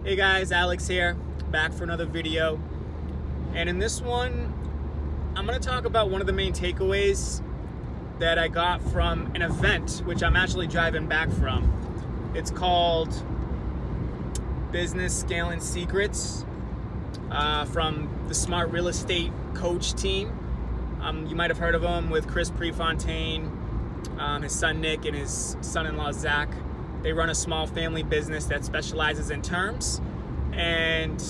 Hey guys, Alex here, back for another video. And in this one, I'm going to talk about one of the main takeaways that I got from an event, which I'm actually driving back from. It's called Business Scaling Secrets from the Smart Real Estate Coach team. You might have heard of them with Chris Prefontaine, his son Nick, and his son-in-law Zach. They run a small family business that specializes in terms, and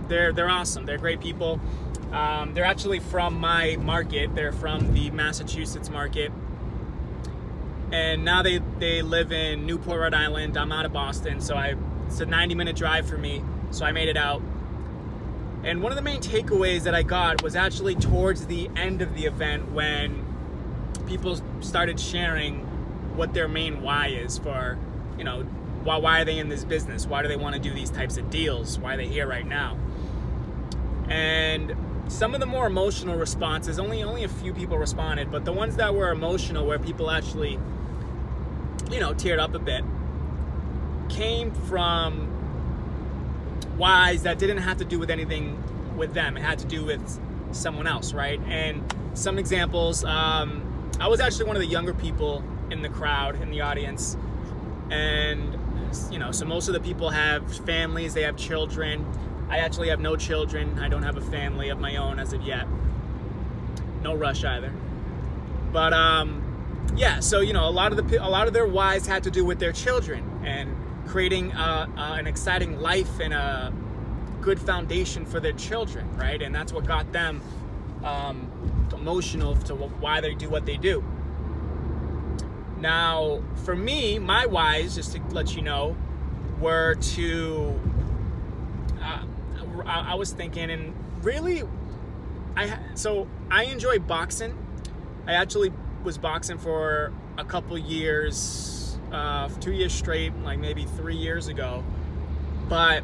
they're awesome. They're great people. They're actually from my market. They're from the Massachusetts market, and now they live in Newport, Rhode Island. I'm out of Boston, so it's a 90-minute drive for me, so I made it out. And one of the main takeaways that I got was actually towards the end of the event, when people started sharing what their main why is for, you know, why are they in this business? Why do they want to do these types of deals? Why are they here right now? And some of the more emotional responses, only a few people responded, but the ones that were emotional, where people actually, you know, teared up a bit, came from whys that didn't have to do with anything with them. It had to do with someone else, right? And some examples, I was actually one of the younger people in the crowd, in the audience. And, you know, so most of the people have families, they have children. I actually have no children. I don't have a family of my own as of yet. No rush either. But yeah, so, you know, a lot of their whys had to do with their children and creating an exciting life and a good foundation for their children, right? And that's what got them emotional to why they do what they do. Now, for me, my whys, just to let you know, were to, I was thinking, and really, so I enjoy boxing. I actually was boxing for a couple years, 2 years straight, like maybe 3 years ago. But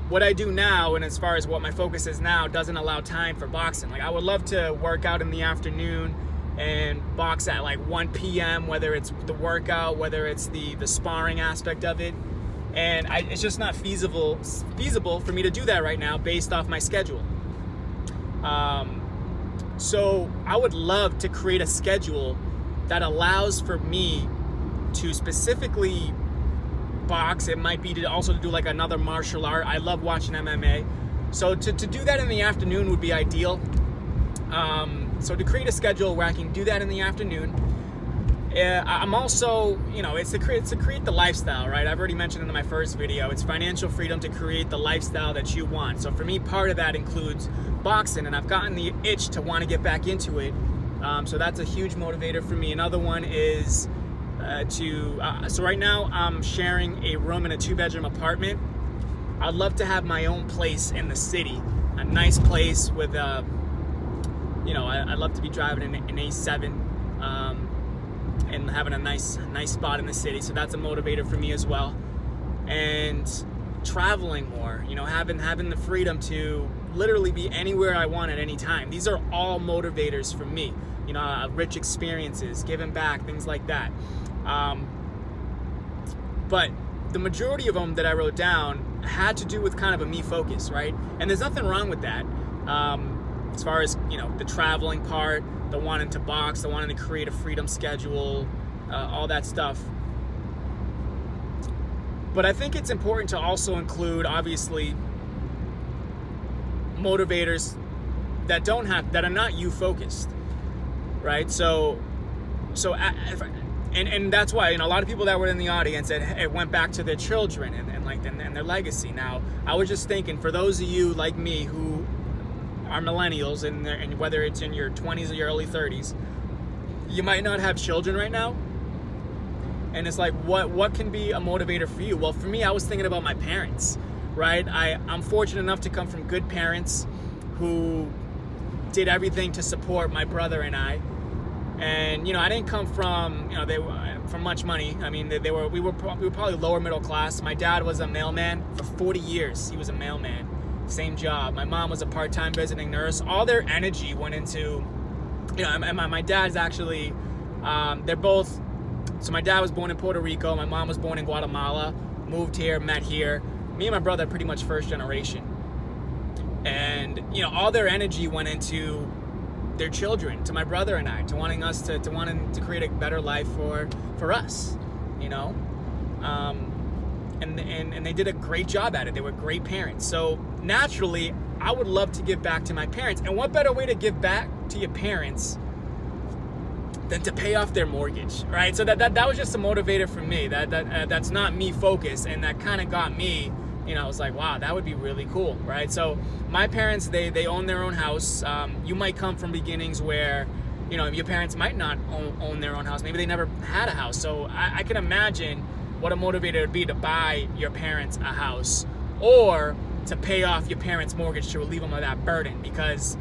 what I do now, and as far as what my focus is now, doesn't allow time for boxing. Like, I would love to work out in the afternoon and box at like 1 p.m., whether it's the workout, whether it's the sparring aspect of it. And it's just not feasible for me to do that right now based off my schedule. So I would love to create a schedule that allows for me to specifically box. It might be to also do like another martial art. I love watching MMA. So to do that in the afternoon would be ideal. So to create a schedule where I can do that in the afternoon. I'm also, you know, it's to create the lifestyle, right? I've already mentioned in my first video, it's financial freedom to create the lifestyle that you want. So for me, part of that includes boxing, and I've gotten the itch to want to get back into it. So that's a huge motivator for me. Another one is so right now I'm sharing a room in a 2-bedroom apartment. I'd love to have my own place in the city, a nice place with you know, I'd love to be driving an A7 and having a nice spot in the city. So that's a motivator for me as well. And traveling more, you know, having the freedom to literally be anywhere I want at any time. These are all motivators for me. You know, rich experiences, giving back, things like that. But the majority of them that I wrote down had to do with kind of a me focus, right? And there's nothing wrong with that. As far as, you know, the traveling part, the wanting to box, the wanting to create a freedom schedule, all that stuff. But I think it's important to also include, obviously, motivators that are not you focused, right? So and that's why, you know, a lot of people that were in the audience, it went back to their children and their legacy. Now, I was just thinking, for those of you like me who are millennials, and whether it's in your 20s or your early 30s, you might not have children right now. And it's like, what can be a motivator for you? Well, for me, I was thinking about my parents, right? I'm fortunate enough to come from good parents who did everything to support my brother and I. And, you know, I didn't come from, you know, they were from much money. I mean, we were probably lower middle class. My dad was a mailman for 40 years. He was a mailman, same job. My mom was a part-time visiting nurse. All their energy went into, you know, and my dad's actually, they're both, so my dad was born in Puerto Rico. My mom was born in Guatemala, moved here, met here. me and my brother are pretty much first generation. And, you know, all their energy went into their children, to my brother and I, to wanting us to create a better life for us, you know? And they did a great job at it. They were great parents. So naturally, I would love to give back to my parents. And what better way to give back to your parents than to pay off their mortgage, right? So that was just a motivator for me. That's not me focused, and that kind of got me, you know, I was like, wow, that would be really cool, right? So my parents, they own their own house. You might come from beginnings where, you know, your parents might not own their own house. Maybe they never had a house. So I can imagine what a motivator it would be to buy your parents a house, or to pay off your parents' mortgage to relieve them of that burden. Because,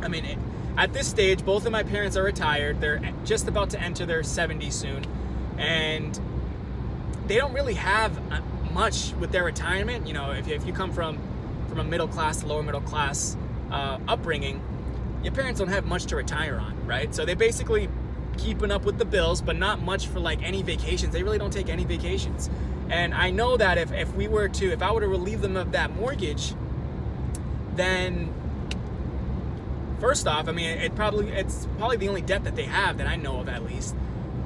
I mean, at this stage, both of my parents are retired. They're just about to enter their 70s soon, and they don't really have much with their retirement. You know, if you come from a middle class to lower middle class upbringing, your parents don't have much to retire on, right? So they're basically keeping up with the bills, but not much for like any vacations. They really don't take any vacations. And I know that if I were to relieve them of that mortgage, then first off, I mean, it's probably the only debt that they have that I know of, at least.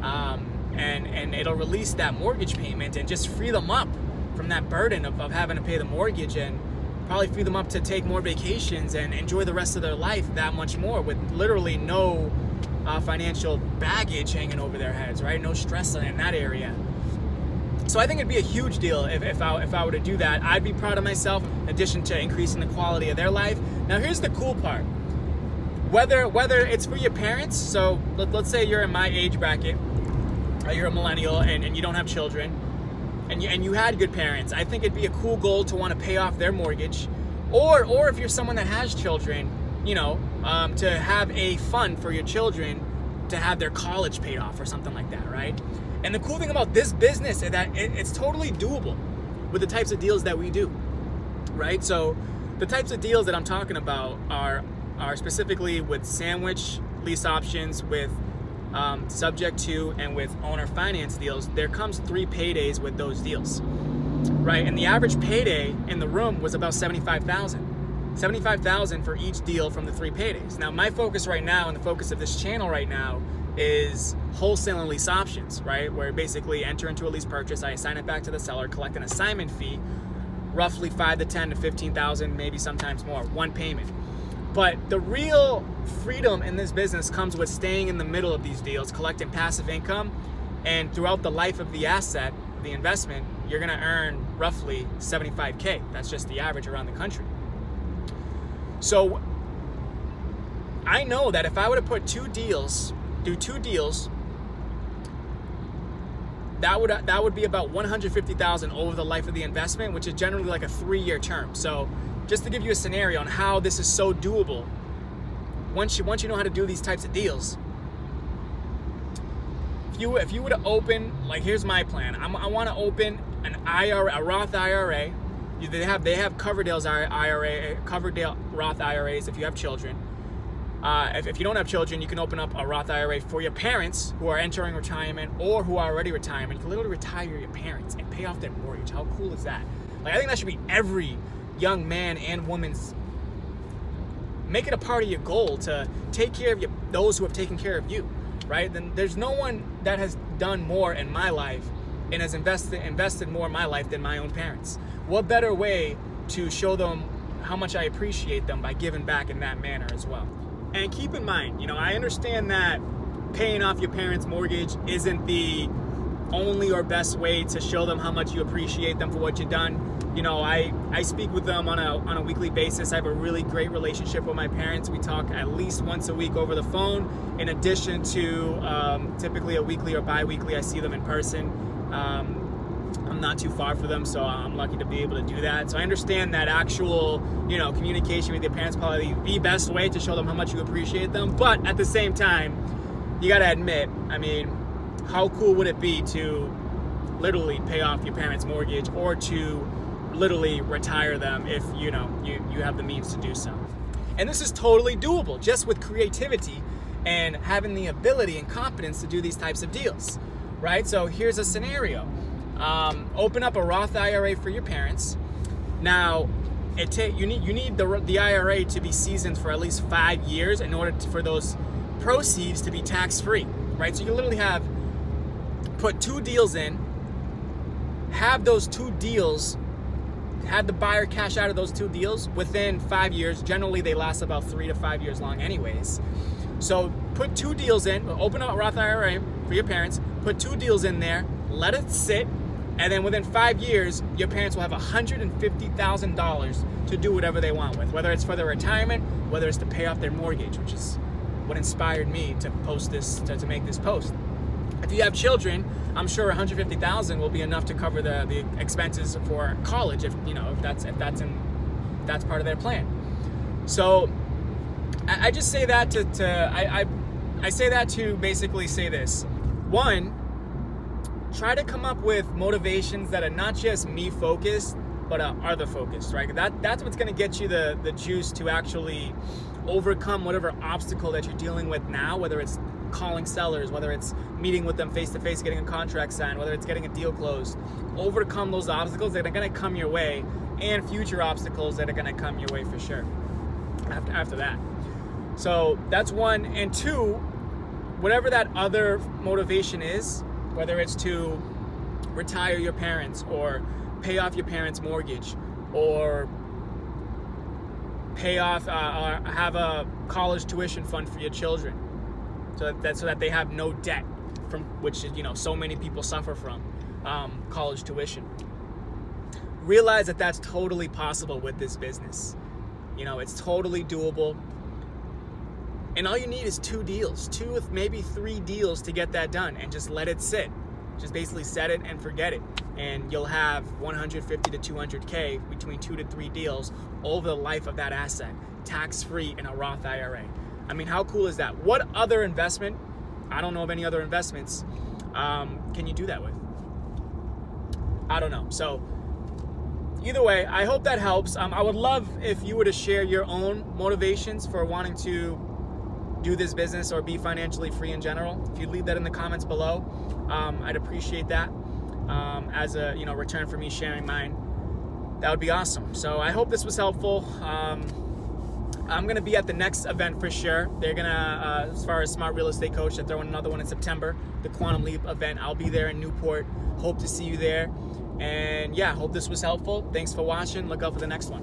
And it'll release that mortgage payment and just free them up from that burden of having to pay the mortgage, and probably free them up to take more vacations and enjoy the rest of their life that much more, with literally no financial baggage hanging over their heads, right? No stress in that area. So I think it'd be a huge deal if I were to do that. I'd be proud of myself, in addition to increasing the quality of their life. Now here's the cool part. Whether it's for your parents, so let's say you're in my age bracket, you're a millennial and you don't have children, and you had good parents, I think it'd be a cool goal to want to pay off their mortgage. Or if you're someone that has children, you know, to have a fund for your children to have their college paid off or something like that, right? And the cool thing about this business is that it's totally doable with the types of deals that we do, right? So the types of deals that I'm talking about are specifically with sandwich lease options, with subject to, and with owner finance deals. There comes 3 paydays with those deals, right? And the average payday in the room was about $75,000. $75,000 for each deal from the 3 paydays. Now, my focus right now, and the focus of this channel right now, is wholesaling lease options, right? Where basically enter into a lease purchase, I assign it back to the seller, collect an assignment fee, roughly $5,000 to $10,000 to $15,000, maybe sometimes more, one payment. But the real freedom in this business comes with staying in the middle of these deals, collecting passive income, and throughout the life of the asset, the investment, you're gonna earn roughly $75K. That's just the average around the country. So I know that if I were to put do 2 deals, that would be about $150,000 over the life of the investment, which is generally like a 3-year term. So just to give you a scenario on how this is so doable, once you know how to do these types of deals, if you were to open, like, here's my plan. I want to open an IRA, a Roth IRA. They have Coverdale's IRA, Coverdale Roth IRAs if you have children. If you don't have children, you can open up a Roth IRA for your parents who are entering retirement or who are already retirement. You can literally retire your parents and pay off their mortgage. How cool is that? Like, I think that should be every young man and woman's. Make it a part of your goal to take care of those who have taken care of you, right? Then there's no one that has done more in my life and has invested more in my life than my own parents. What better way to show them how much I appreciate them by giving back in that manner as well? And keep in mind, you know, I understand that paying off your parents' mortgage isn't the only or best way to show them how much you appreciate them for what you've done. You know, I speak with them on a weekly basis. I have a really great relationship with my parents. We talk at least once a week over the phone, in addition to typically a weekly or bi-weekly I see them in person. I'm not too far for them, so I'm lucky to be able to do that. So I understand that actual, you know, communication with your parents is probably the best way to show them how much you appreciate them. But at the same time, you gotta admit, I mean, how cool would it be to literally pay off your parents' mortgage, or to literally retire them if, you know, you have the means to do so? And this is totally doable, just with creativity and having the ability and competence to do these types of deals, right? So here's a scenario. open up a Roth IRA for your parents. Now, you need the IRA to be seasoned for at least 5 years in order for those proceeds to be tax-free, right? So you literally put 2 deals in, have those 2 deals, have the buyer cash out of those 2 deals within 5 years. Generally, they last about 3 to 5 years long anyways. So put 2 deals in, open up a Roth IRA for your parents, put 2 deals in there, let it sit, and then within 5 years, your parents will have $150,000 to do whatever they want with, whether it's for their retirement, whether it's to pay off their mortgage, which is what inspired me to post this, to make this post. If you have children, I'm sure $150,000 will be enough to cover the expenses for college, if that's part of their plan. So I just say that I say that to basically say this. 1, try to come up with motivations that are not just me focused, but other focused, right? That's what's gonna get you the juice to actually overcome whatever obstacle that you're dealing with now, whether it's calling sellers, whether it's meeting with them face-to-face, getting a contract signed, whether it's getting a deal closed. Overcome those obstacles that are gonna come your way, and future obstacles that are gonna come your way for sure after that. So that's 1. And 2, whatever that other motivation is, whether it's to retire your parents or pay off your parents' mortgage or pay off, have a college tuition fund for your children, so that they have no debt, from which so many people suffer from, college tuition. Realize that that's totally possible with this business. It's totally doable. And all you need is 2 deals, 2 with maybe 3 deals to get that done, and just let it sit. Just basically set it and forget it. And you'll have 150 to 200K between 2 to 3 deals over the life of that asset, tax-free in a Roth IRA. I mean, how cool is that? What other investment, I don't know of any other investments, can you do that with? I don't know. So either way, I hope that helps. I would love if you were to share your own motivations for wanting to do this business or be financially free in general. If you'd leave that in the comments below, I'd appreciate that as a return for me sharing mine. That would be awesome. So I hope this was helpful. I'm gonna be at the next event for sure. They're gonna, as far as Smart Real Estate Coach, they're throwing another one in September, the Quantum Leap event. I'll be there in Newport. Hope to see you there. And yeah, hope this was helpful. Thanks for watching. Look out for the next one.